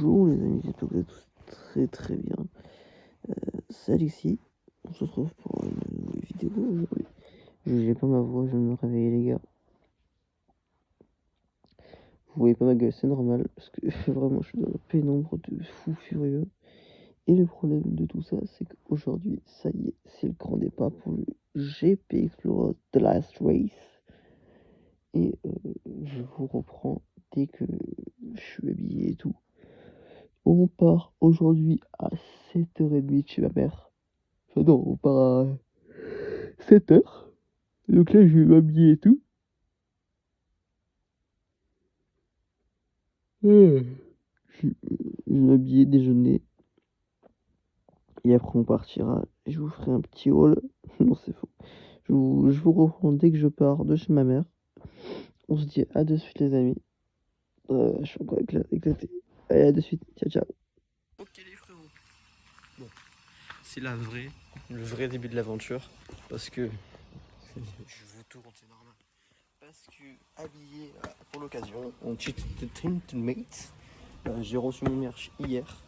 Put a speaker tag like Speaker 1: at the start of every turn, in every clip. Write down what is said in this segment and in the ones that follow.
Speaker 1: Bonjour les amis, j'espère que vous êtes tous très bien. C'est Alexis, on se retrouve pour une nouvelle vidéo aujourd'hui. J'ai pas ma voix, je viens de me réveiller les gars. Vous voyez pas ma gueule, c'est normal, parce que vraiment je suis dans la pénombre de fou furieux. Et le problème de tout ça, c'est qu'aujourd'hui, ça y est, c'est le grand départ pour le GP Explorer The Last Race. Et je vous reprends dès que je suis habillé et tout. On part aujourd'hui à 7h30 de chez ma mère. Enfin non, on part à 7h. Donc là, je vais m'habiller et tout. Je vais m'habiller, déjeuner. Et après, on partira. Je vous ferai un petit haul. Non, c'est faux. Je vous reprends dès que je pars de chez ma mère. On se dit à de suite, les amis. Je suis encore éclaté. Allez, à de suite. Ciao, ciao. Ok, les frérots. Bon, c'est le vrai début de l'aventure. Parce que je vous tourne, c'est normal. Parce que habillé pour l'occasion, on cheat the teammates. J'ai reçu mon merch hier.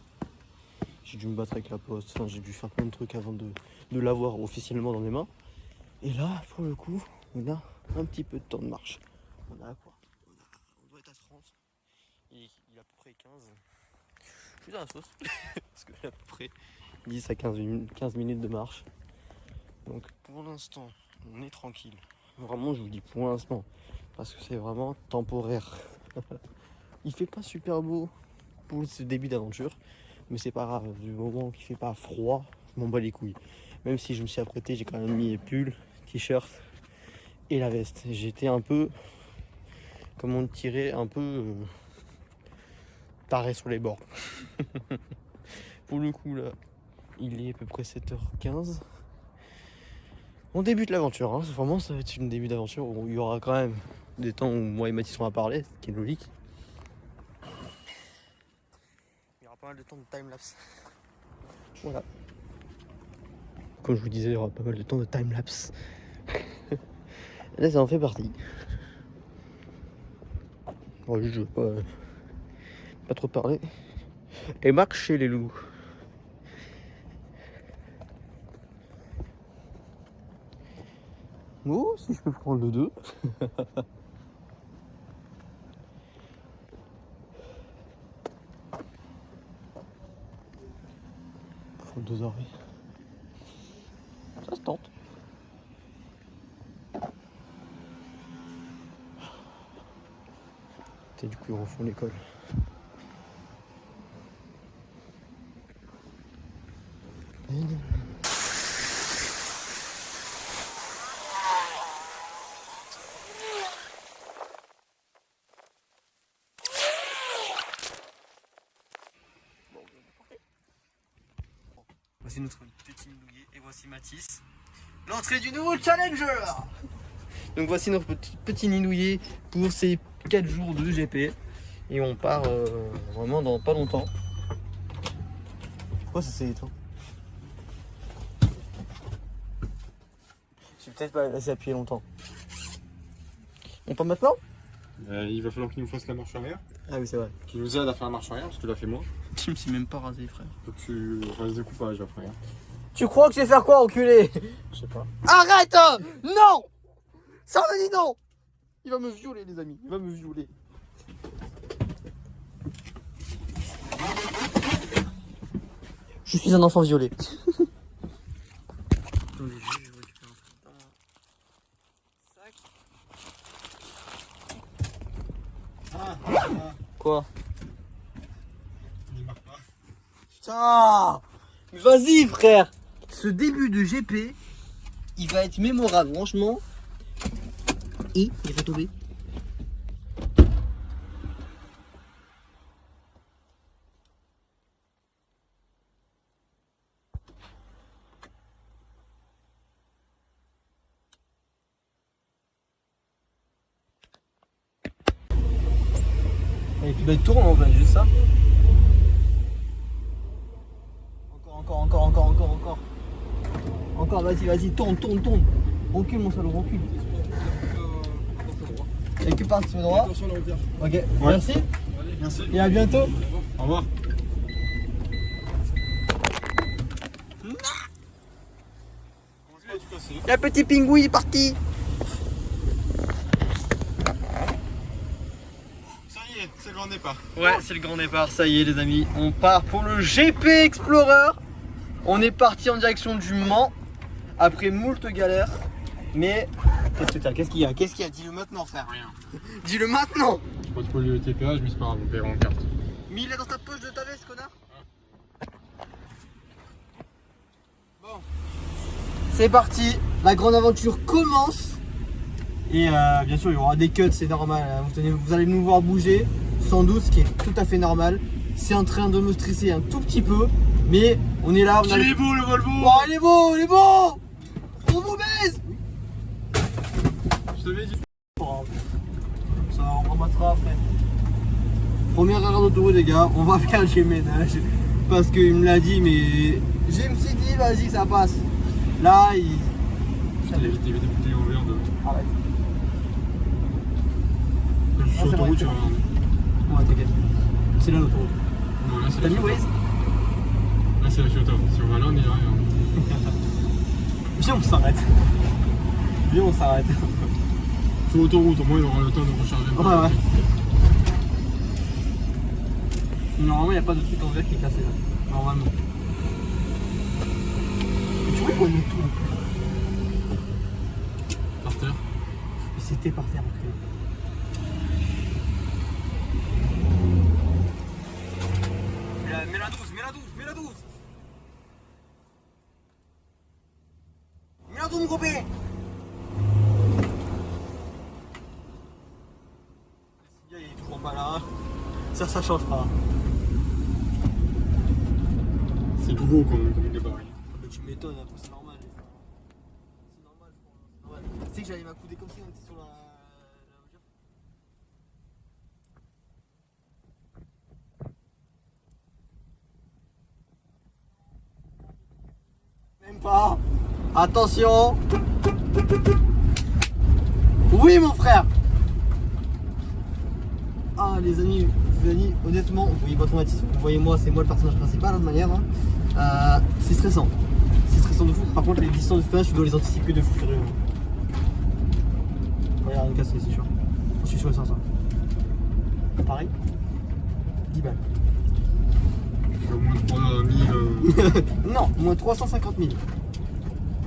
Speaker 1: J'ai dû me battre avec la poste. Enfin, j'ai dû faire plein de trucs avant de l'avoir officiellement dans les mains. Et là, pour le coup, on a un petit peu de temps de marche. On a quoi? On doit être à 30. Il est à peu près 15. Je suis dans la sauce. Parce que à peu près 10 à 15 minutes de marche. Donc pour l'instant, on est tranquille. Vraiment, je vous dis pour l'instant. Parce que c'est vraiment temporaire. Il fait pas super beau pour ce début d'aventure. Mais c'est pas grave. Du moment qu'il fait pas froid, je m'en bats les couilles. Même si je me suis apprêté, j'ai quand même mis les pulls, t-shirt et la veste. J'étais un peu, comme on dirait, un peu taré sur les bords. Pour le coup, là, il est à peu près 7h15. On débute l'aventure, hein. Vraiment, ça va être une début d'aventure où il y aura quand même des temps où moi et Mathis on va parler, ce qui est logique. Il y aura pas mal de temps de time-lapse. Voilà. Comme je vous disais, il y aura pas mal de temps de time-lapse. Là, ça en fait partie. Bon, je veux pas trop parler. Et marchez les loups. Oh, si je peux prendre le 2. Faut 2 heures. Ça se tente. Et du coup, ils refont l'école. Voici notre petit nouillet et voici Mathis. L'entrée du nouveau challenger. Donc voici notre petit ninouillé pour ces 4 jours de GP. Et on part vraiment dans pas longtemps. Pourquoi ça s'est éteint? Je vais peut-être pas laisser appuyer longtemps. On part maintenant?
Speaker 2: Il va falloir qu'il nous fasse la marche arrière.
Speaker 1: Ah oui, c'est vrai.
Speaker 2: Qu'il nous aide à faire la marche arrière parce que tu l'as fait moi.
Speaker 1: Tu me suis même pas rasé, frère.
Speaker 2: Faut que tu fasses des coupages après.
Speaker 1: Tu crois que je vais faire quoi, enculé?
Speaker 2: Je sais pas.
Speaker 1: Arrête! Non! Ça on a dit non! Il va me violer, les amis. Il va me violer. Je suis un enfant violé. Attendez, je vais récupérer un truc dans mon sac. Quoi?
Speaker 2: Il marque pas.
Speaker 1: Putain! Vas-y, frère! Ce début de GP, il va être mémorable, franchement. Et il va tomber. Allez, tu dois être tourné en vrai, juste ça. Encore. Encore, vas-y, tourne. Recule mon salaud, recule. Et que part, tu fais droit.
Speaker 2: Attention à la hauteur.
Speaker 1: Ok,
Speaker 2: Ouais.
Speaker 1: merci.
Speaker 2: Merci.
Speaker 1: Et à bientôt.
Speaker 2: Au revoir. Merci.
Speaker 1: La petite pingouin est parti.
Speaker 2: Ça y est, c'est le grand départ.
Speaker 1: Ouais, c'est le grand départ, ça y est les amis. On part pour le GP Explorer. On est parti en direction du Mans. Après moult galères. Mais qu'est-ce que t'as? Qu'est-ce qu'il y a? Qu'est-ce qu'il y a? Dis-le maintenant frère.
Speaker 2: Rien.
Speaker 1: Dis-le maintenant.
Speaker 2: Je pas trop le TPH, mais c'est pas grave, on paiera en carte.
Speaker 1: Mais il est dans ta poche de ta veste, connard. Bon. C'est parti. La grande aventure commence. Et bien sûr, il y aura des cuts, c'est normal. Vous allez nous voir bouger, sans doute, ce qui est tout à fait normal. C'est en train de me stresser un tout petit peu. Mais on est là.
Speaker 2: Il est beau le Volvo.
Speaker 1: Oh, il est beau, il est beau. On vous baise.
Speaker 2: Je t'avais dit.
Speaker 1: Ça, on rematera après. Première erreur d'autoroute, les gars. On va faire le ménage. Parce qu'il me l'a dit, mais je me suis dit, vas-y, ça passe. Là, il.
Speaker 2: Je t'avais évité des bouteilles ouvertes.
Speaker 1: Arrête.
Speaker 2: Je suis
Speaker 1: c'est
Speaker 2: sur
Speaker 1: bon,
Speaker 2: l'autoroute,
Speaker 1: c'est
Speaker 2: tu vas
Speaker 1: bon.
Speaker 2: regarder.
Speaker 1: Ouais, t'inquiète. C'est là l'autoroute.
Speaker 2: Non, là c'est
Speaker 1: T'as
Speaker 2: la
Speaker 1: mis
Speaker 2: Fiota.
Speaker 1: Waze?
Speaker 2: Là c'est la Fiota. Si on va là, on est là.
Speaker 1: Viens, on s'arrête. Viens, on s'arrête.
Speaker 2: Sur l'autoroute, au moins il aura le temps de recharger.
Speaker 1: Ouais, ouais. Normalement, il n'y a pas de truc en vert qui est cassé là. Normalement. Mais tu vois qu'on est tout.
Speaker 2: Par terre.
Speaker 1: Et c'était par terre après. Mets la 12, mets la 12, mets la 12. Mets la 12, mon gros P. Il est toujours pas là. Ça change pas.
Speaker 2: C'est gros comme gabarit.
Speaker 1: Mais tu m'étonnes, après c'est normal. C'est normal, c'est normal. Tu sais que j'allais m'accouder comme si on était sur la voiture. Même pas. Attention. Oui mon frère. Ah les amis, honnêtement, vous voyez pas trop Mathis, vous voyez moi, c'est moi le personnage principal de manière. Hein. C'est stressant. C'est stressant de fou. Par contre les distances de freinage, tu dois les anticiper de fou furieux. Regarde, une cassée, c'est sûr. Je suis sûr et certain. Pareil. 10 balles.
Speaker 2: Je suis au moins 3000.
Speaker 1: Non, moins 350 000.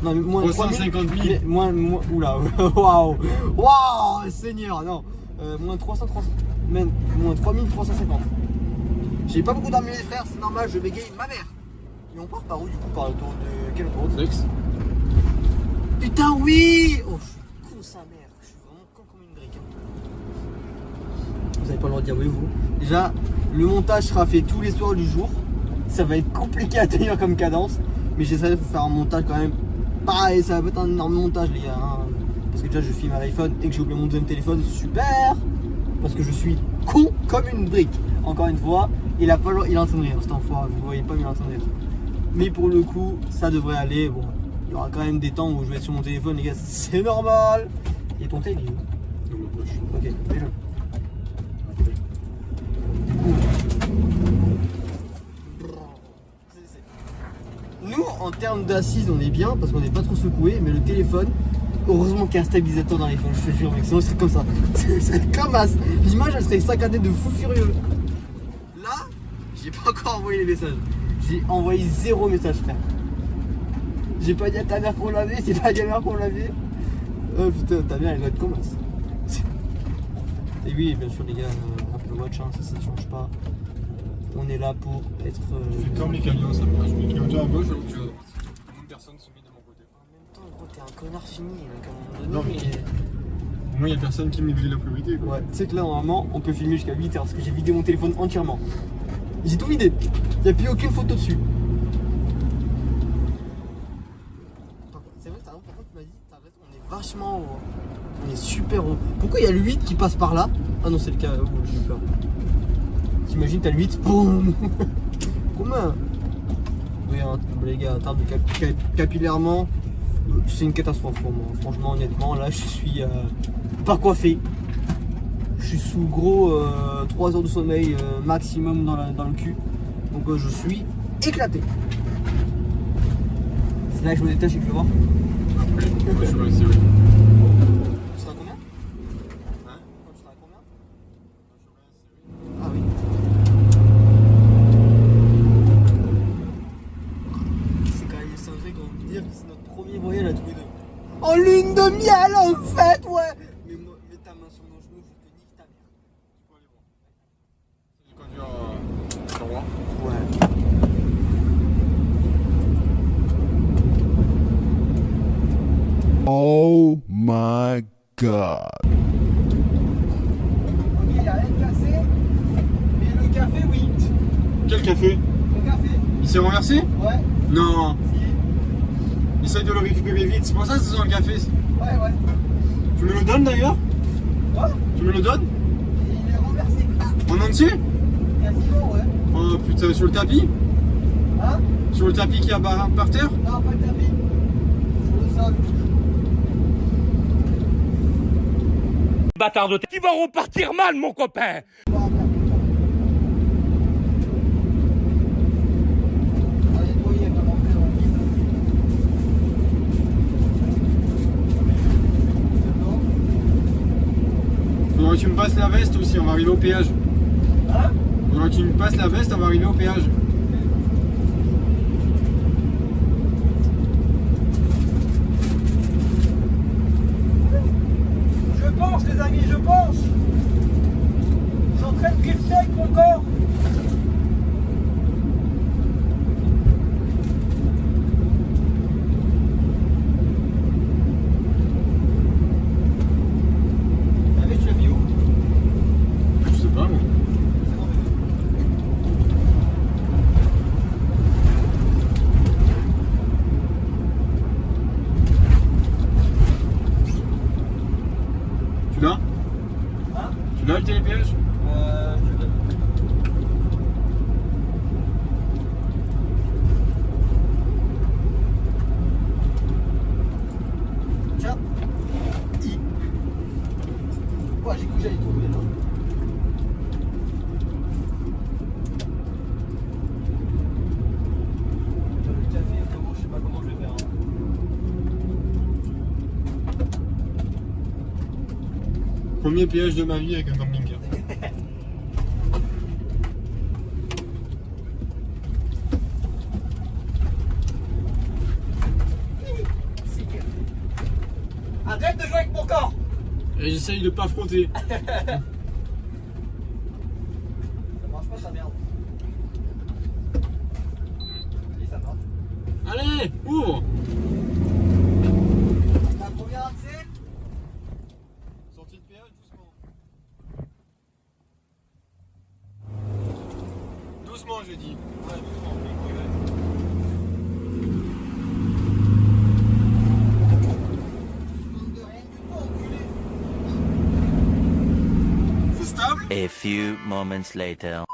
Speaker 1: Non, mais moins
Speaker 2: 350 000.
Speaker 1: Moins, oula, waouh, waouh, Seigneur, non. Moins 330, même moins 3350. J'ai pas beaucoup d'armées les frères, c'est normal, je bégaye ma mère. Et on part par où du coup? Par l'autoroute de. Quelle autoroute?
Speaker 2: Lex.
Speaker 1: Putain, oui. Oh, je suis con sa mère, je suis vraiment con comme une brique. Vous avez pas le droit de dire oui, vous. Déjà, le montage sera fait tous les soirs du jour. Ça va être compliqué à tenir comme cadence, mais j'essaierai de faire un montage quand même. Pareil, ça va être un énorme montage, les gars. Hein. Parce que déjà, je filme à l'iPhone et que j'ai oublié mon deuxième téléphone, super. Parce que je suis con comme une brique. Encore une fois, il est en train de rire, cet enfoiré. Vous voyez pas, mais il est en train de rire. Mais pour le coup, ça devrait aller. Bon, il y aura quand même des temps où je vais être sur mon téléphone, les gars, c'est normal. Et ton téléphone, il est où?
Speaker 2: Dans ma poche.
Speaker 1: Ok, fais-le. Nous, en termes d'assises, on est bien parce qu'on n'est pas trop secoué, mais le téléphone, heureusement qu'il y a un stabilisateur dans l'iPhone, je te jure, mec, sinon ce serait comme ça. Ce serait comme as. L'image, elle serait saccadée de fou furieux. Là, j'ai pas encore envoyé les messages. J'ai envoyé 0 message, frère. J'ai pas dit à ta mère qu'on l'avait, c'est pas à ta mère qu'on l'avait. Oh putain, ta mère, elle doit être comme as. Et oui, bien sûr, les gars, Apple Watch, hein, ça change pas. On est là pour être.
Speaker 2: Je fais comme les camions, ça marche. Je mets le clignoteur à gauche, alors que tu vas à droite. Comme personne se met de mon côté.
Speaker 1: En même temps, gros, t'es un connard fini. Donc à un
Speaker 2: Non,
Speaker 1: moment donné.
Speaker 2: Au moins, il n'y a personne qui me grille la priorité. Quoi.
Speaker 1: Ouais, tu sais que là, normalement, on peut filmer jusqu'à 8h parce que j'ai vidé mon téléphone entièrement. J'ai tout vidé. Il n'y a plus aucune photo dessus. C'est vrai que t'as raison, par contre, tu m'as dit, t'as raison, on est vachement haut. Hein. On est super haut. Pourquoi il y a le 8 qui passe par là? Ah non, c'est le cas, oh, j'ai eu peur. T'imagines, t'as le 8, boum. Combien? Oui, hein, les gars, en termes de capillairement, c'est une catastrophe pour moi. Franchement, honnêtement, là, je suis pas coiffé. Je suis sous gros 3 heures de sommeil maximum dans le cul. Donc je suis éclaté. C'est là que je me détache et que je vais voir.
Speaker 2: Après, je suis resté, oui. Tu seras combien? Hein? Toi, tu seras combien?
Speaker 1: Ah oui. C'est quand même cinglé quand on dire que c'est notre premier voyage à tous les deux. En lune de miel en fait, ouais. Mais moi, mets ta main sur mon genou, je te nique ta mère.
Speaker 2: Tu peux aller voir. C'est du conduire sur roi.
Speaker 1: Ouais.
Speaker 3: Oh my God.
Speaker 1: Ok, y'a rien de cassé. Mais le café, oui.
Speaker 2: Quel café?
Speaker 1: Le café.
Speaker 2: Il s'est renversé?
Speaker 1: Ouais.
Speaker 2: Non.
Speaker 1: Si.
Speaker 2: Essaye de le récupérer vite. C'est pour ça que c'est dans le café.
Speaker 1: Ouais, ouais.
Speaker 2: Tu me le donnes d'ailleurs?
Speaker 1: Quoi?
Speaker 2: Tu me le donnes?
Speaker 1: Il est renversé. Ah,
Speaker 2: En entier?
Speaker 1: quasiment, ouais.
Speaker 2: Oh putain, sur le tapis?
Speaker 1: Hein?
Speaker 2: Sur le tapis qui est par terre?
Speaker 1: Non, pas le tapis. Sur le sol.
Speaker 4: Bâtard de qui va repartir mal, mon copain.
Speaker 1: On va nettoyer vraiment plus rapide.
Speaker 2: Faudra que tu me passes la veste aussi, on va arriver au péage.
Speaker 1: Hein?
Speaker 2: Faudra que tu me passes la veste, on va arriver au péage.
Speaker 1: Je penche les amis, je penche. Je suis en train de drifter avec mon corps. Ah mais tu l'as mis où?
Speaker 2: Je sais pas moi. Tu l'as?
Speaker 1: Hein?
Speaker 2: Tu l'as le télépéage?
Speaker 1: Je l'ai. Tiens. Ouais, j'ai cru que j'allais tomber là. Le café, frérot, je sais pas comment je vais faire.
Speaker 2: Premier péage de ma vie avec un camping-car.
Speaker 1: Arrête de jouer avec mon corps.
Speaker 2: Et j'essaye de pas frotter.
Speaker 1: Ça marche pas ta merde. Oui, ça marche.
Speaker 2: Allez, ouvre!
Speaker 1: La première accès.
Speaker 2: Sortie de péage doucement. Doucement, je dis.
Speaker 1: Ouais, doucement, oui, ouais. De rien du tout, enculé.
Speaker 2: C'est stable?
Speaker 5: A few moments later.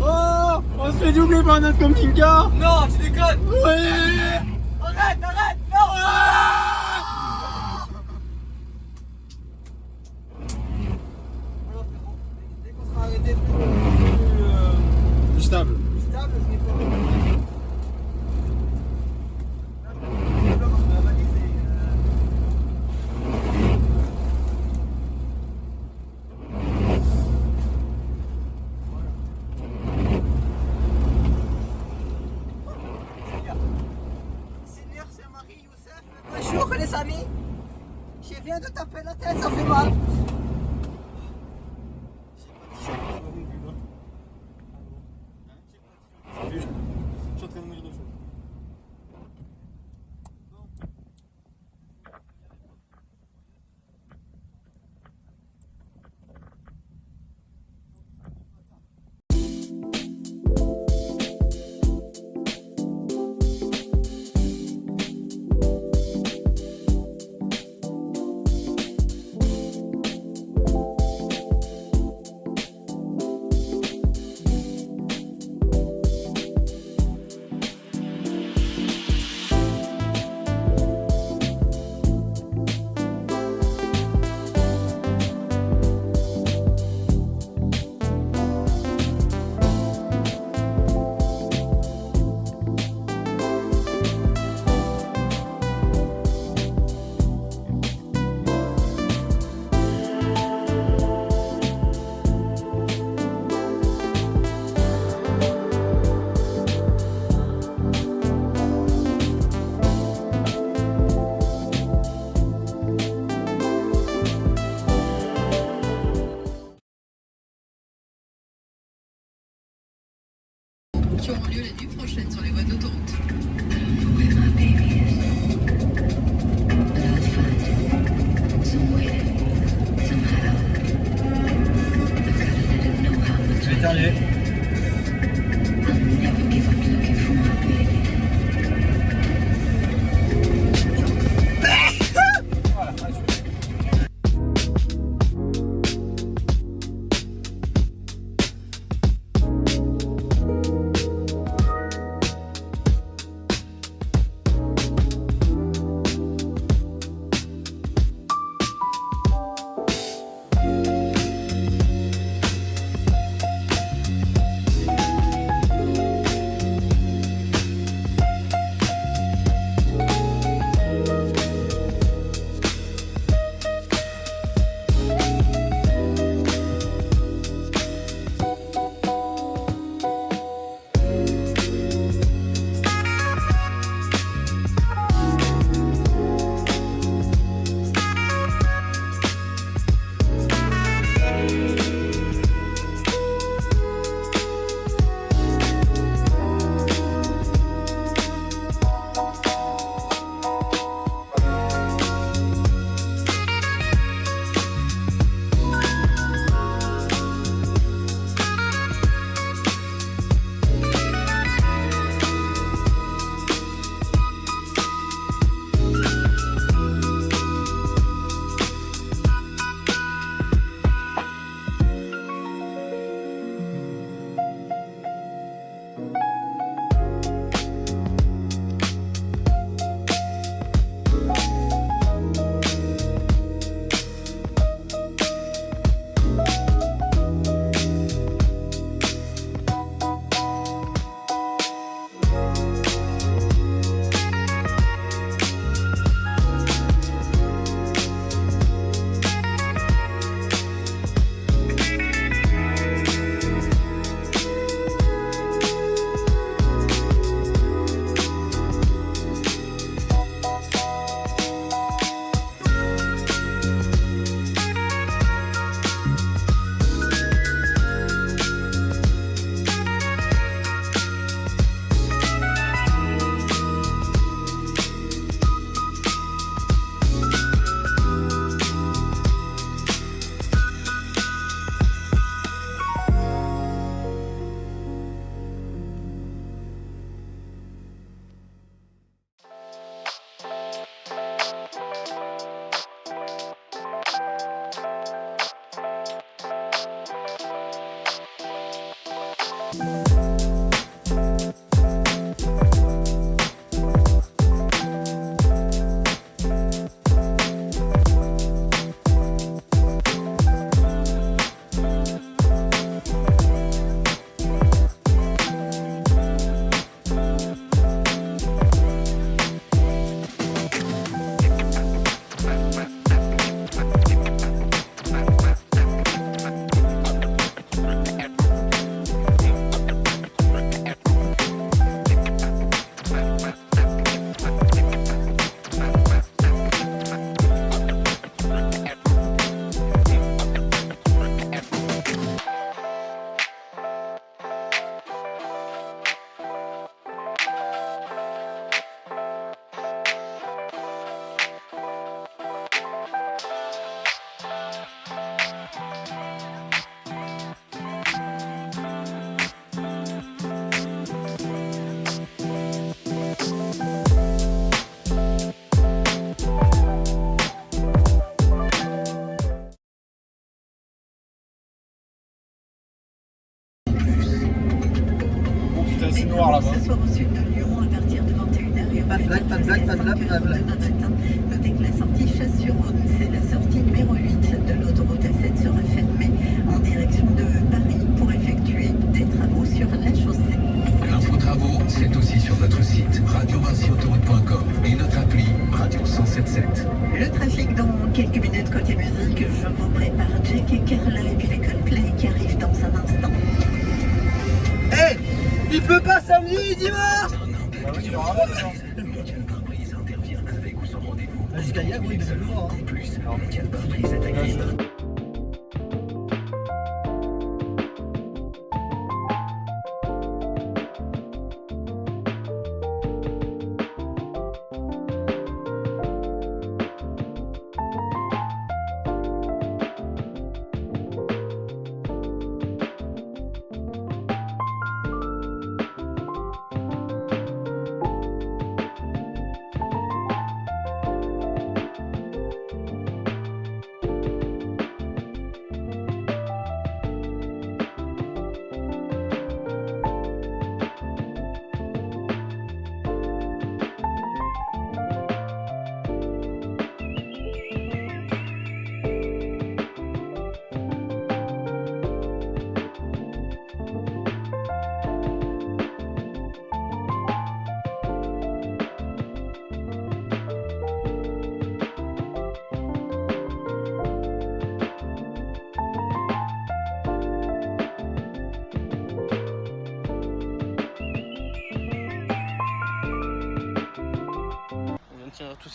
Speaker 2: Oh! On se fait doubler par notre camping-car!
Speaker 1: Non, tu déconnes.
Speaker 2: Ouais!
Speaker 1: Arrête, arrête, non. Voilà, frérot. Dès qu'on sera arrêté
Speaker 2: Plus stable.
Speaker 1: plus stable, je nettoie. Là, je vais me baliser. Seigneur, c'est Marie Youssef. Bonjour les amis. Je viens de taper la tête, ça fait mal.
Speaker 2: Je suis en train de mourir de chaud.
Speaker 6: la nuit prochaine sur les voies d'autoroute.
Speaker 2: Je vais éternuer. Voilà, allez, c'est noir là-bas.
Speaker 6: Ce soir au sud de Lyon à partir de 21h et
Speaker 1: Pas de blague, pas de blague, pas de blague, pas de blague.
Speaker 6: demain matin. Notez que la sortie Chasse-sur-Rhône, c'est la sortie numéro 8 de l'autoroute A7 sera fermée en direction de Paris pour effectuer des travaux sur la chaussée.
Speaker 7: L'info travaux, c'est aussi sur notre site radio-autoroute.com et notre appli Radio 107.7.
Speaker 6: Le trafic dans quelques minutes côté musique, je vous prépare Jack et Carla et puis les Coldplay qui arrivent dans un instant.
Speaker 1: Hey, il pleut pas samedi, dimanche.
Speaker 2: Ah oui, il y aura là dedans.
Speaker 7: Mondial Pare-Brise intervient avec ou sans rendez-vous.
Speaker 1: Jusqu'à hier, oui, c'est lourd.
Speaker 7: En plus, Mondial Pare-Brise est agréé.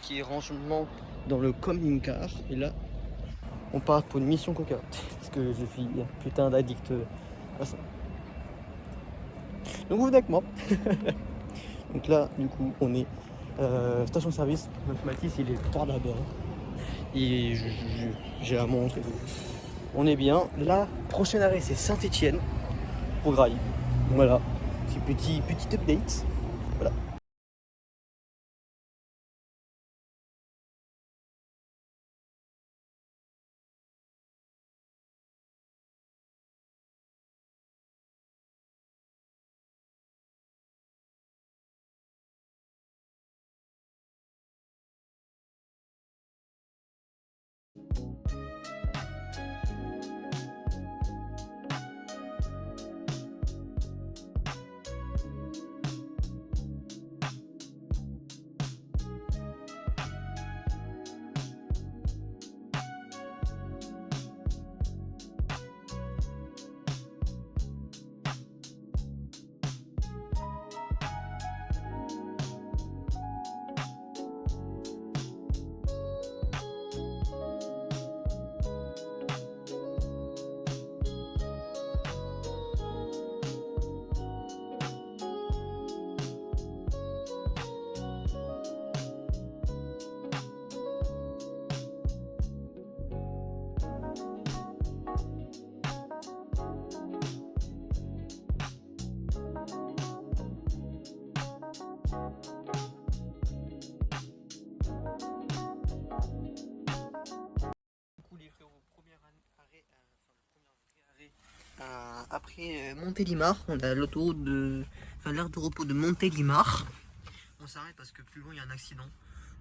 Speaker 1: qui est rangement dans le camping car. Et là, on part pour une mission Coca. Parce que je suis un putain d'addict à ça. Donc vous venez avec moi. Donc là, du coup, on est station service. Donc Mathis, il est par là-bas. Et j'ai la montre et tout. On est bien. Là, prochain arrêt, c'est Saint-Etienne pour Grailly. Voilà, c'est petit update. Voilà. Après Montélimar, on a l'autoroute de. Enfin, l'aire de repos de Montélimar. On s'arrête parce que plus loin il y a un accident.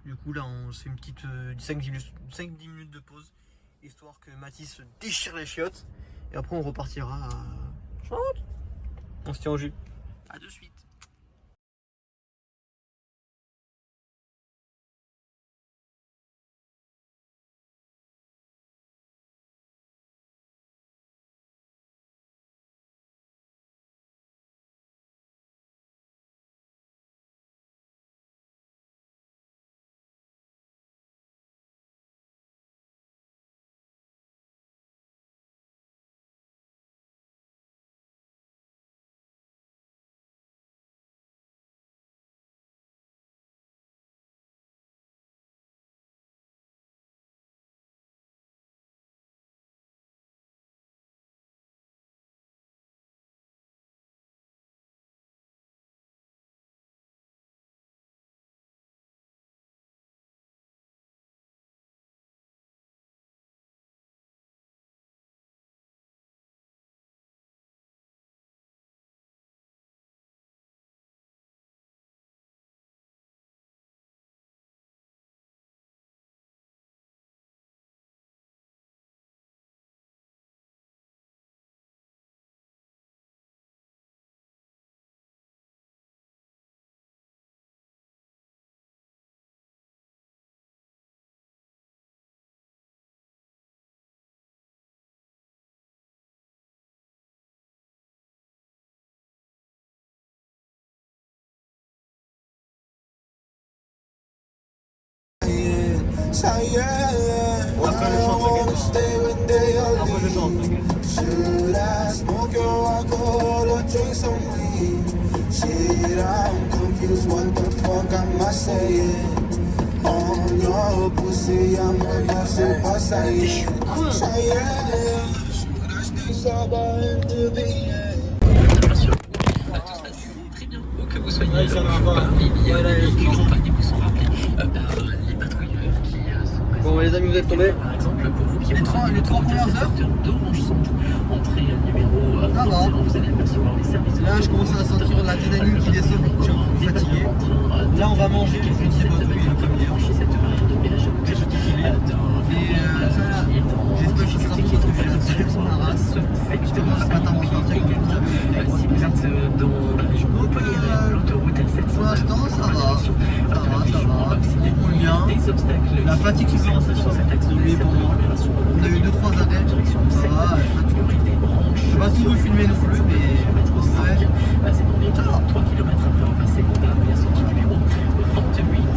Speaker 1: Du coup, là, on se fait une petite 5-10 minutes de pause, histoire que Mathis se déchire les chiottes. Et après, on repartira à. On se tient au jus. A de suite.
Speaker 8: Should I smoke your alcohol or drink some weed? Shit, I'm confused, what the fuck am I saying? On your pussy, I'm a super saiyan. Should I stay sober until the end?
Speaker 9: Bien sûr, tout se passe très bien. Où que vous soyez, parmi les véhicules en panne, vous sont rappelés les patrouilleurs qui sont présents.
Speaker 1: Bon, les amis, vous êtes tombés.
Speaker 9: Par exemple, pour vous qui
Speaker 1: les trois premières heures
Speaker 9: d'Orange Centre, entrée numéro 21, vous allez apercevoir les services.
Speaker 1: Là, je commence à sentir la tétanine qui descend, je suis un peu fatigué. Là, on va manger, je ne sais pas où il est comme hier. Je suis fatigué. Et ça, j'espère que ce sera trop parce que j'ai la tête sur la race. Justement, ce matin, on va partir comme vous savez.
Speaker 9: Si vous êtes dans la région de l'autoroute A7,
Speaker 1: pour l'instant, ça va. On roule bien. La fatigue se commence à diminuer pour moi. On a eu 2-3 arrêts. Ça va. Je vais pas tout vous filmer non plus, mais ouais.
Speaker 9: c'est environ 3 km après passer la sortie numéro 28.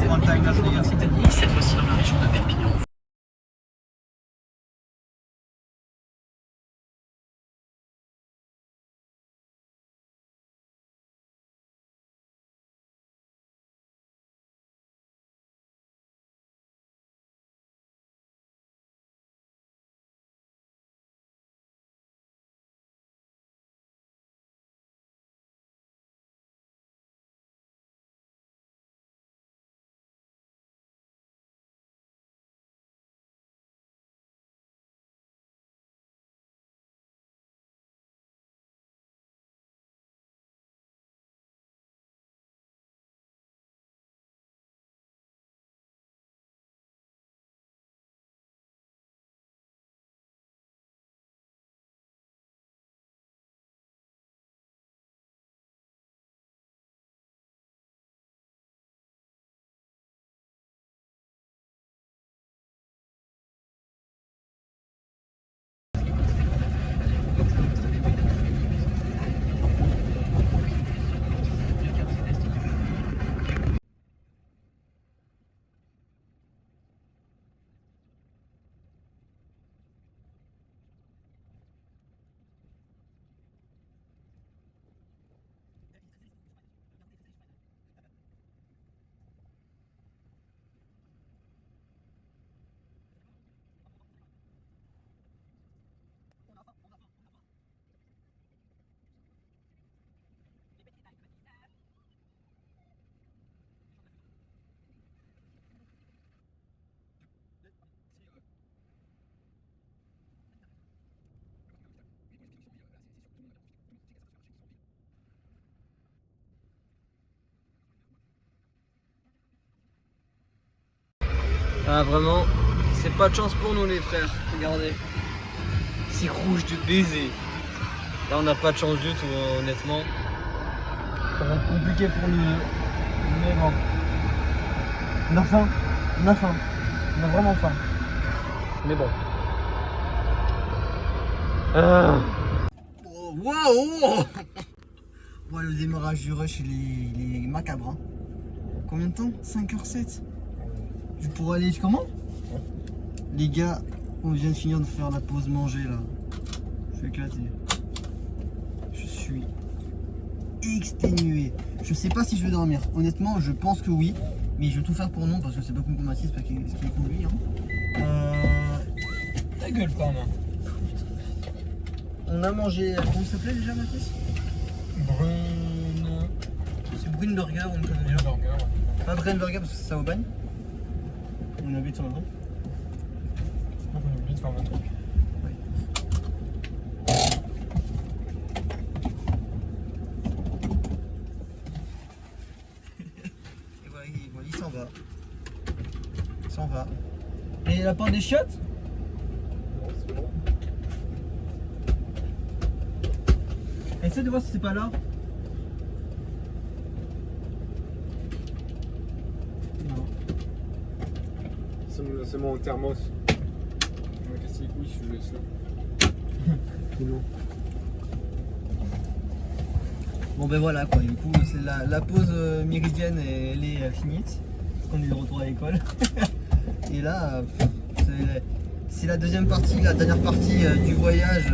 Speaker 10: Ah vraiment, c'est pas de chance pour nous les frères, regardez. C'est rouge de baiser. Là on n'a pas de chance du tout honnêtement. Ça va être compliqué pour nous deux. Mais bon. On a faim. On a faim. On a vraiment faim. Mais bon. Oh, wow. Ouais, le démarrage du rush il est macabre. Hein. Combien de temps? 5h07. Pour aller comment? Les gars, on vient de finir de faire la pause manger là. Je suis éclaté. Je suis exténué. Je sais pas si je vais dormir. Honnêtement, je pense que oui. Mais je vais tout faire pour non parce que c'est pas comme Mathis, parce qu'il conduit. Hein.
Speaker 2: Ta gueule, quand même.
Speaker 10: On a mangé. Comment ça s'appelait déjà, Mathis?
Speaker 2: Brune.
Speaker 10: C'est Brune Burger, on le connaît déjà.
Speaker 2: Burger, ouais.
Speaker 10: Pas Brune Burger parce que c'est ça au bagne. On habite sur le nom.
Speaker 2: Donc on oublie de faire un truc.
Speaker 10: Et voilà, il s'en va. Il s'en va. Et il a pas des chiottes?
Speaker 2: Non, c'est bon.
Speaker 10: Essaye de voir si c'est pas là. Non.
Speaker 2: C'est mon thermos. Je me casse les couilles, je laisse là.
Speaker 10: C'est long. Bon ben voilà quoi, du coup c'est la pause méridienne elle est finie. Parce qu'on est de retour à l'école. Et là, c'est la deuxième partie, la dernière partie du voyage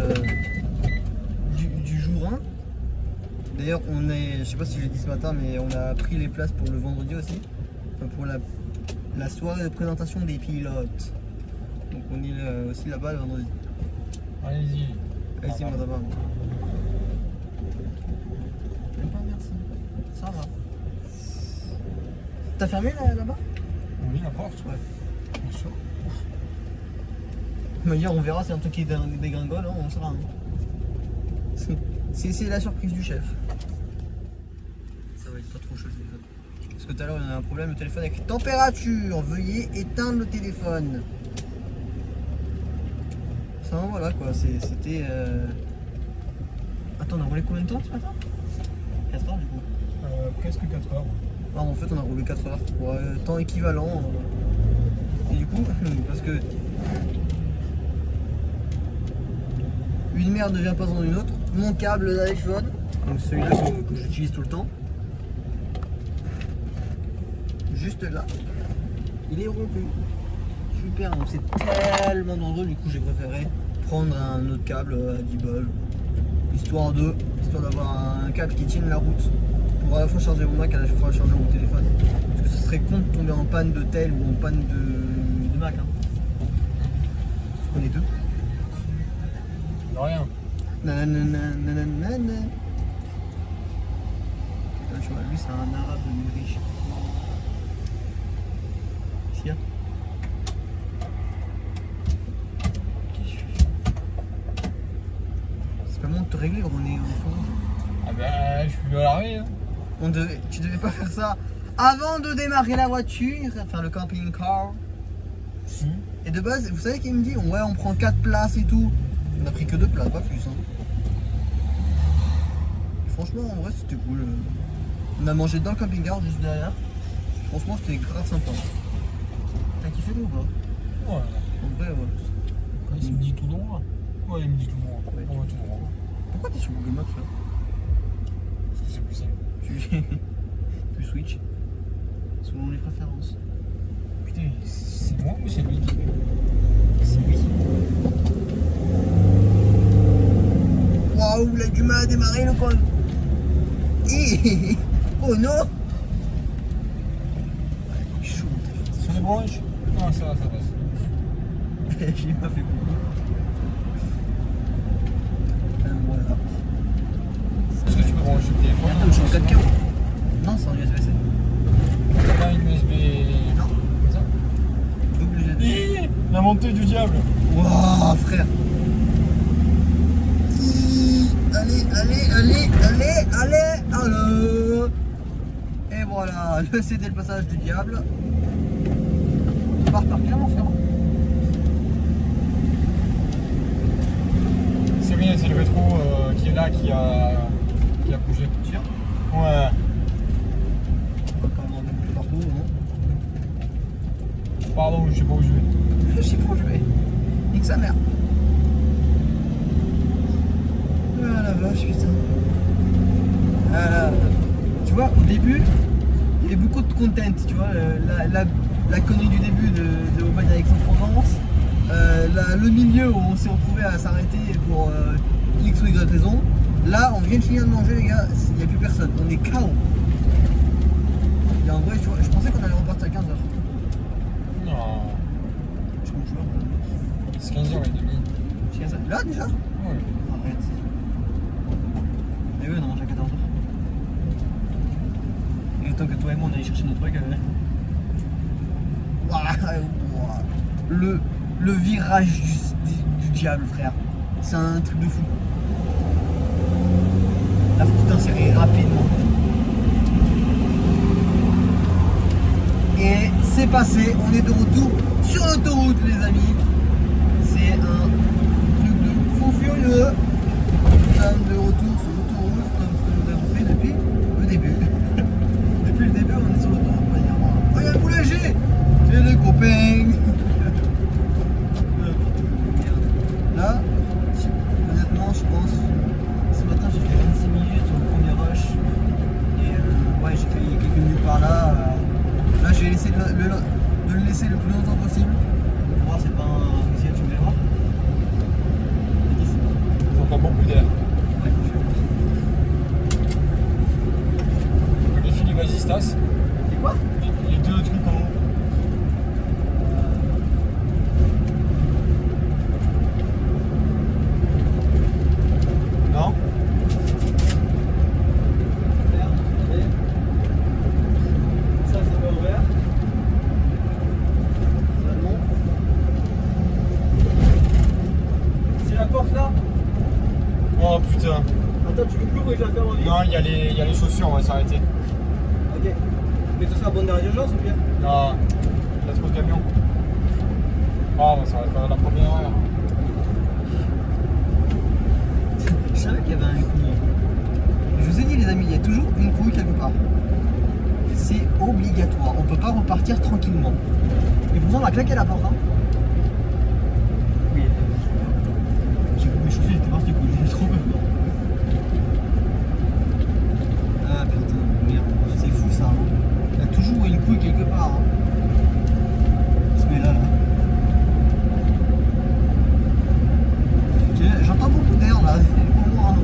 Speaker 10: du jour 1. D'ailleurs on est, je sais pas si je l'ai dit ce matin, mais on a pris les places pour le vendredi aussi. Enfin pour la soirée de présentation des pilotes. Donc on est aussi là-bas le vendredi.
Speaker 2: Allez-y.
Speaker 10: Allez-y, moi d'abord. Même pas, merci. Ça va. T'as fermé là-bas?
Speaker 2: Oui, la porte.
Speaker 10: Ouais.
Speaker 2: Bien sûr.
Speaker 10: Mais hier, on verra, c'est un truc qui dégringole, hein, on saura. Hein. C'est la surprise du chef. Ça va être pas trop chaud le téléphone. Parce que tout à l'heure, on a un problème, le téléphone avec température. Veuillez éteindre le téléphone. Ça, voilà quoi, c'était. Attends, on a roulé combien de temps ce matin? 4 heures du coup.
Speaker 2: Presque 4 heures.
Speaker 10: Ah, en fait, on a roulé 4 heures pour temps équivalent. Et du coup, parce que une merde ne vient pas dans une autre. Mon câble d'iPhone, donc celui-là que j'utilise tout le temps, juste là, il est rompu. Super, donc c'est tellement dangereux. Du coup, j'ai préféré prendre un autre câble à 10 balles, histoire d'avoir un câble qui tienne la route pour à la fois charger mon Mac et à la fois charger mon téléphone. Parce que ce serait con de tomber en panne de tel ou en panne de Mac. Hein. On est deux.
Speaker 2: De rien.
Speaker 10: Nananana. Tu vois, lui c'est un arabe riche. Sia. C'est pas le moment de te régler, on est en fond.
Speaker 2: Ah bah, je suis à l'arrêt. Hein.
Speaker 10: Tu devais pas faire ça avant de démarrer la voiture, enfin le camping-car.
Speaker 2: Si.
Speaker 10: Et de base, vous savez qu'il me dit, ouais, on prend 4 places et tout. On a pris que 2 places, pas plus. Hein. Et franchement, en vrai, c'était cool. On a mangé dans le camping-car juste derrière. Franchement, c'était grave sympa. T'as kiffé ou pas?
Speaker 2: Ouais.
Speaker 10: En vrai, ouais.
Speaker 2: Il me dit tout droit. Ouais, il me dit tout droit.
Speaker 10: Ouais.
Speaker 2: On va tout droit.
Speaker 10: Pourquoi t'es sur Google Maps là?
Speaker 2: Parce que c'est plus simple.
Speaker 10: Tu switch selon les préférences.
Speaker 2: Putain, c'est moi ou c'est lui qui fait?
Speaker 10: C'est lui. Waouh, il a du mal à démarrer le con. Oh non. Ouais, chaud.
Speaker 2: Sur les branches? Non, ça va, ça passe.
Speaker 10: J'ai pas fait beaucoup. Voilà.
Speaker 2: Est-ce que tu peux brancher le téléphone?
Speaker 10: Bientôt, je suis en 4K. Non, c'est en USB-C.
Speaker 2: C'est pas une USB.
Speaker 10: Non.
Speaker 2: Comme ça?
Speaker 10: Double USB.
Speaker 2: La montée du diable.
Speaker 10: Waouh, frère. Allez. Et voilà, le CD le passage du diable. pas repartir mon frère.
Speaker 2: C'est rien, c'est le rétro qui est là qui a bougé.
Speaker 10: Sûr?
Speaker 2: Ouais.
Speaker 10: On va pas avoir de bouger partout, non?
Speaker 2: Pardon, je sais pas où je vais.
Speaker 10: Je sais pas où je vais. Nique sa mère. Ah la vache, putain. Ah là. Tu vois, au début, il y avait beaucoup de content, tu vois, la connerie du début de Aubagne avec Aix-en-Provence, le milieu où on s'est retrouvé à s'arrêter pour X ou Y raison. Là, on vient de finir de manger, les gars, il n'y a plus personne, on est KO. Et en vrai, tu vois, je pensais qu'on allait repartir à 15h.
Speaker 2: Non.
Speaker 10: Je mange joueur.
Speaker 2: C'est 15h30.
Speaker 10: Là déjà?
Speaker 2: Ouais.
Speaker 10: Arrête. Et eux, on a mangé à 14h. Et le temps que toi et moi on allait chercher nos trucs. Le virage du diable, frère. C'est un truc de fou. Là, faut que tu t'insérer rapidement. Et c'est passé, on est de retour sur l'autoroute, les amis. C'est un truc de fou furieux. Nous sommes de retour sur l'autoroute comme ce que nous avons fait depuis le début. Depuis le début, on est sur l'autoroute. Oh, il y a le boulanger. C'est le copain. Là, honnêtement, je pense, ce matin j'ai fait 26 minutes sur le premier rush. Et ouais, j'ai fait quelques minutes par là. Là, je vais essayer de le laisser le plus longtemps possible. Pour voir, c'est pas un souci, tu veux voir.
Speaker 2: J'entends beaucoup d'air.
Speaker 10: Ouais,
Speaker 2: Les Philippe Vasistas.
Speaker 10: c'est quoi?
Speaker 2: Les deux trucs en haut. Non?
Speaker 10: Ça, c'est pas ouvert. Ça, non. C'est la porte là?
Speaker 2: Oh putain.
Speaker 10: Attends, tu veux plus que je la ferme en vie?
Speaker 2: Non, il y a les chaussures, on va s'arrêter.
Speaker 10: Ok. Mais ce sera bonne dernière urgence ou bien?
Speaker 2: Non, il y a trop de camions. Oh, on va s'arrêter à la première heure.
Speaker 10: Je savais qu'il y avait un couille. Je vous ai dit les amis, il y a toujours une couille quelque part. C'est obligatoire, on peut pas repartir tranquillement. Et pourtant on va claquer la porte. Hein. Oui. J'ai mes chaussures, j'étais parti couille, j'ai trop peur. Ah putain, merde, c'est fou ça. Hein. Il y a toujours une couille quelque part. Hein. Il se met là. J'entends beaucoup d'air là, c'est pour moi. Hein.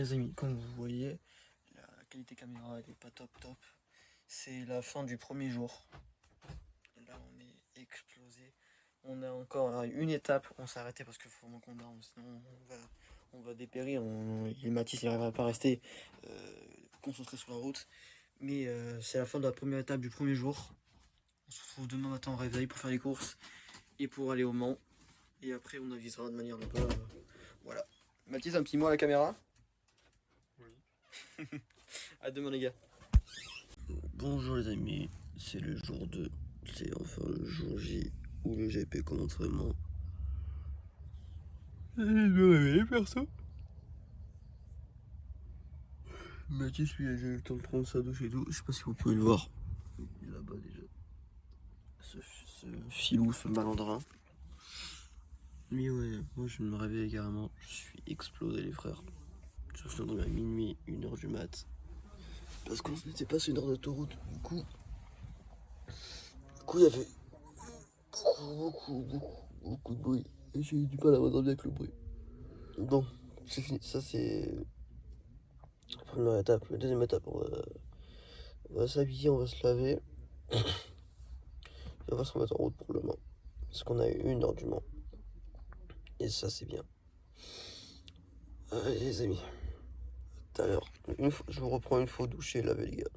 Speaker 10: les amis, comme vous voyez, la qualité caméra elle est pas top. C'est la fin du premier jour. Là on est explosé. On a encore une étape, on s'est arrêté parce qu'il faut qu'on dorme, sinon on va dépérir. Mathis il n'arrivera pas à rester concentré sur la route. Mais c'est la fin de la première étape du premier jour. On se retrouve demain matin au réveil pour faire les courses et pour aller au Mans. Et après on avisera de manière un peu... voilà. Mathis, un petit mot à la caméra?
Speaker 2: Oui.
Speaker 10: À demain les gars. Bonjour les amis, c'est le jour 2. C'est enfin le jour J où le GP commence vraiment. Je me réveiller perso. Mathis lui a déjà eu le temps de prendre sa douche et tout. Je sais pas si vous pouvez le voir. Il est là-bas déjà. Ce filou, ce malandrin. Mais ouais, moi je me réveille carrément. Je suis explosé les frères. Je suis endormi à minuit, 1h du mat. Parce qu'on n'était pas sur une heure d'autoroute. Du coup il y avait beaucoup de bruit. Et j'ai eu du mal à m'endormir avec le bruit. Bon, c'est fini. Ça c'est la première étape. La deuxième étape, on va s'habiller, on va se laver. Et on va se remettre en route pour le Mans. Parce qu'on a eu 1h du Mans. Et ça c'est bien. Allez les amis. Tout à l'heure. Je vous reprends une fois douché et lavé les gars.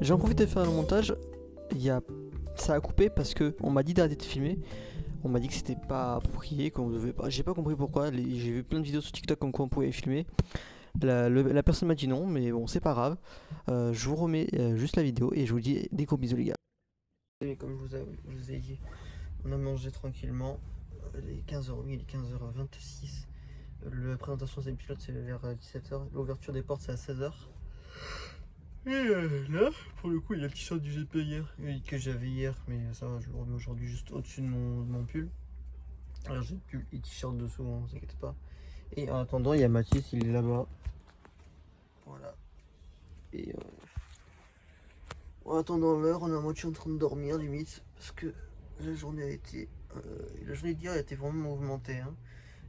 Speaker 10: J'en profite de faire le montage. Ça a coupé parce que on m'a dit d'arrêter de filmer. On m'a dit que c'était pas approprié, qu'on devait pas. J'ai pas compris pourquoi. J'ai vu plein de vidéos sur TikTok comme quoi on pouvait filmer. La personne m'a dit non, mais bon, c'est pas grave. Je vous remets juste la vidéo et je vous dis des gros bisous les gars. Et comme je vous ai dit, on a mangé tranquillement. Il est 15h, oui, il est 15h26. La présentation des pilotes c'est vers 17h. L'ouverture des portes c'est à 16h. Et là, pour le coup, il y a le t-shirt du GP hier, que j'avais hier, mais ça va, je le remets aujourd'hui juste au-dessus de mon pull. Alors j'ai le pull et t-shirt dessous, hein, ne vous inquiétez pas. Et en attendant, il y a Mathis, il est là-bas. Voilà. Et en attendant l'heure, on est à moitié en train de dormir limite. Parce que la journée d'hier a été vraiment mouvementée. Hein.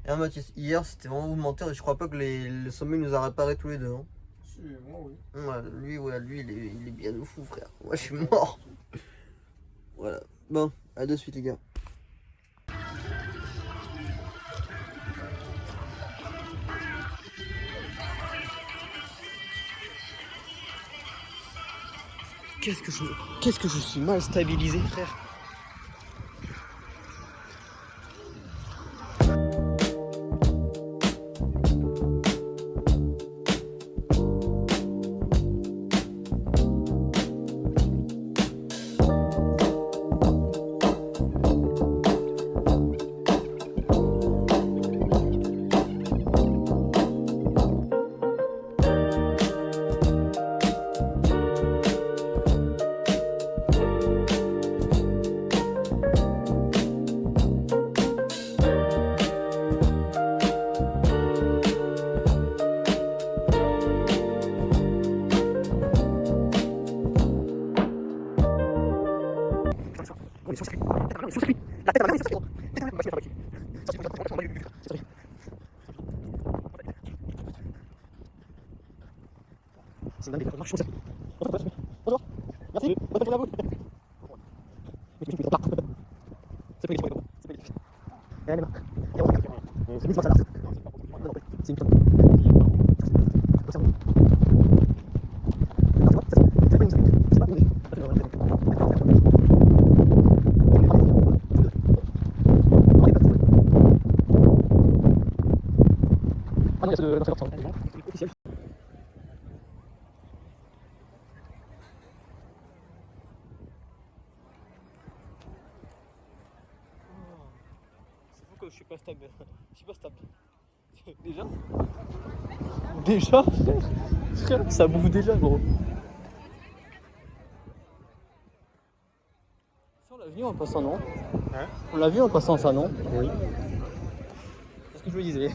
Speaker 10: Et Mathis, hier c'était vraiment mouvementé et je crois pas que le sommeil nous a réparé tous les deux. Hein.
Speaker 2: Si, moi oui.
Speaker 10: Lui il est bien de fou frère. Moi je suis mort. Voilà. Bon, à de suite les gars. Qu'est-ce que je suis mal stabilisé frère. Je suis pas stable. Je suis pas stable. Déjà frère, ça bouffe déjà gros. On l'a vu en passant non? Hein? On l'a vu en passant ça non? Oui. C'est ce que je me disais.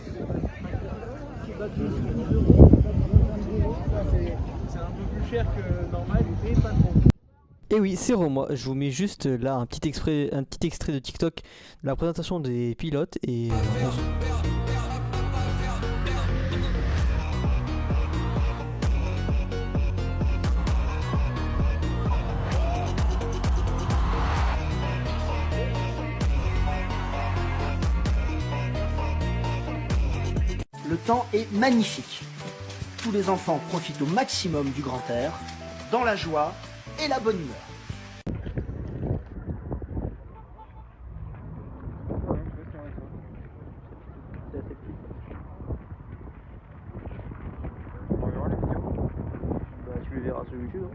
Speaker 10: C'est un peu plus cher que normal mais pas trop. Et oui, c'est moi. Je vous mets juste là un petit extrait de TikTok de la présentation des pilotes et
Speaker 11: Le temps est magnifique. Tous les enfants profitent au maximum du grand air, dans la joie et la bonne humeur.
Speaker 10: tu le verras sur YouTube.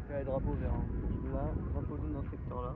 Speaker 10: Le drapeau vert. Là, drapeau jaune dans ce secteur là.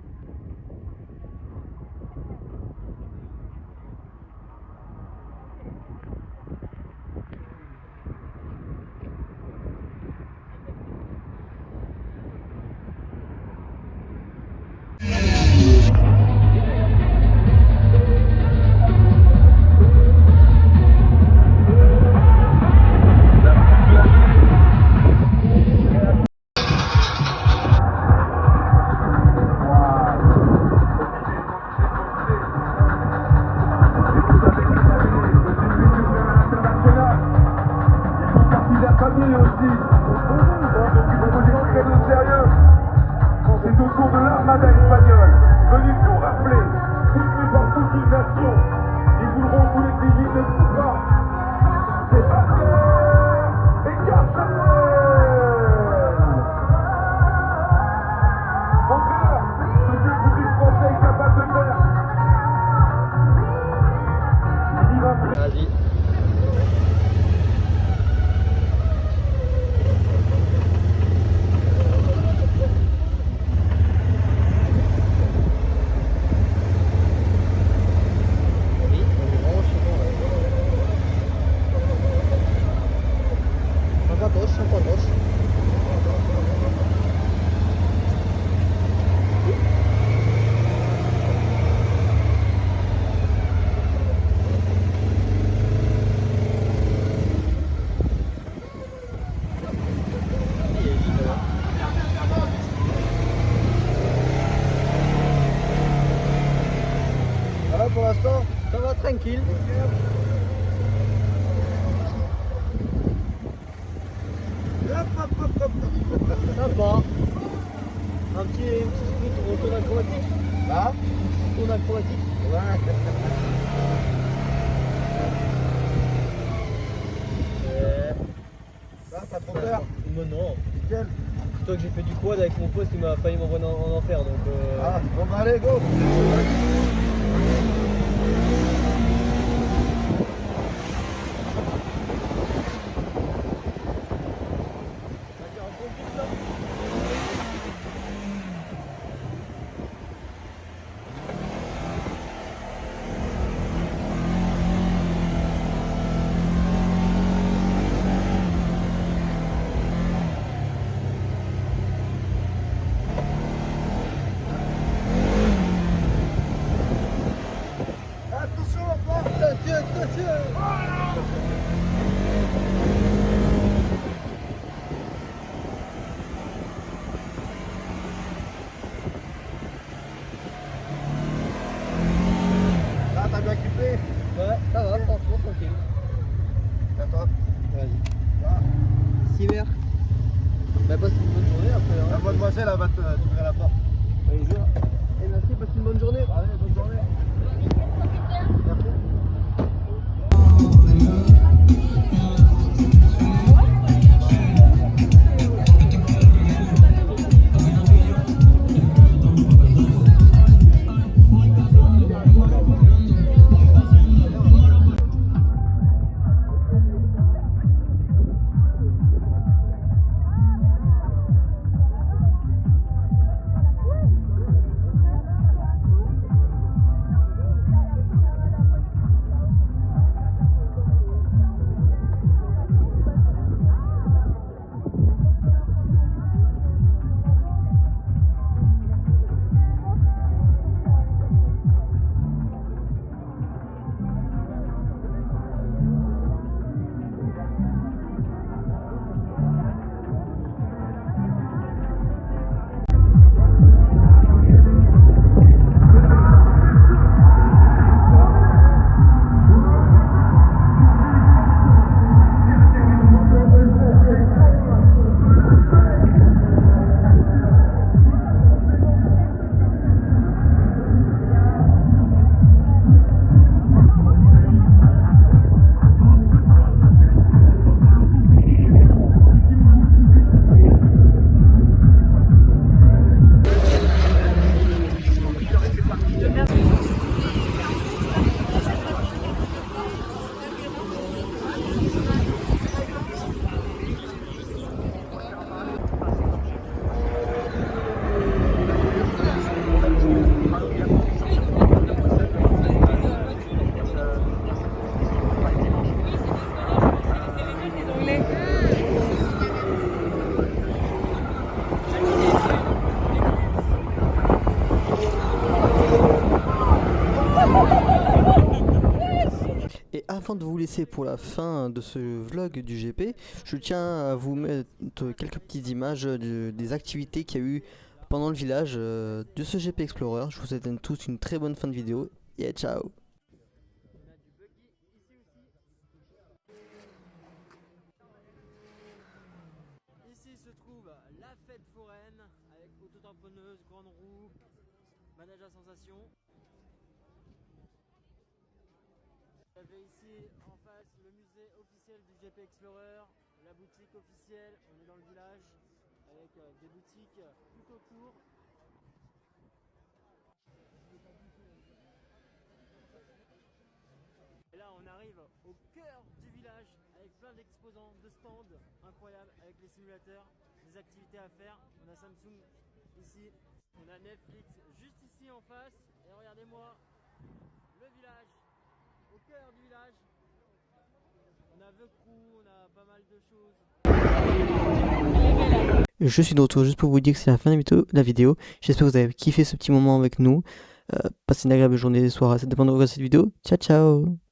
Speaker 10: tranquille. Sympa. Un petit tour acrobatique.
Speaker 2: Là
Speaker 10: Tour acrobatique.
Speaker 2: Ouais. Ça, t'as trop peur?
Speaker 10: Non, non.
Speaker 2: Nickel.
Speaker 10: Toi que j'ai fait du quad avec mon pote qui m'a failli m'envoyer en enfer donc.
Speaker 2: Ah, bon bah allez, go. Là, t'as bien kiffé?
Speaker 10: Ouais, ça va, franchement, tranquille.
Speaker 2: C'est top.
Speaker 10: Vas-y. Cyber. Bah, passe une bonne journée après. Hein.
Speaker 2: La mademoiselle, elle va t'ouvrir la porte.
Speaker 10: Allez, joue. Et merci, passe une bonne journée.
Speaker 2: Allez, bonne journée. Merci.
Speaker 10: Et avant de vous laisser pour la fin de ce vlog du GP, je tiens à vous mettre quelques petites images des activités qu'il y a eu pendant le village de ce GP Explorer. Je vous souhaite à tous une très bonne fin de vidéo et ciao. Ici se trouve la fête foraine avec auto-tamponneuse, grande roue, manège à sensation. Vous avez ici en face le musée officiel du GP Explorer, la boutique officielle, on est dans le village avec des boutiques tout autour. Et là on arrive au cœur du village avec plein d'exposants, de stands incroyables avec les simulateurs, des activités à faire. On a Samsung ici, on a Netflix juste ici en face et regardez-moi le village, au cœur du village. On a The Crew, on a pas mal de choses. Je suis de retour juste pour vous dire que c'est la fin de la vidéo. J'espère que vous avez kiffé ce petit moment avec nous. Passez une agréable journée, soirée, ça dépend de cette vidéo. Ciao ciao.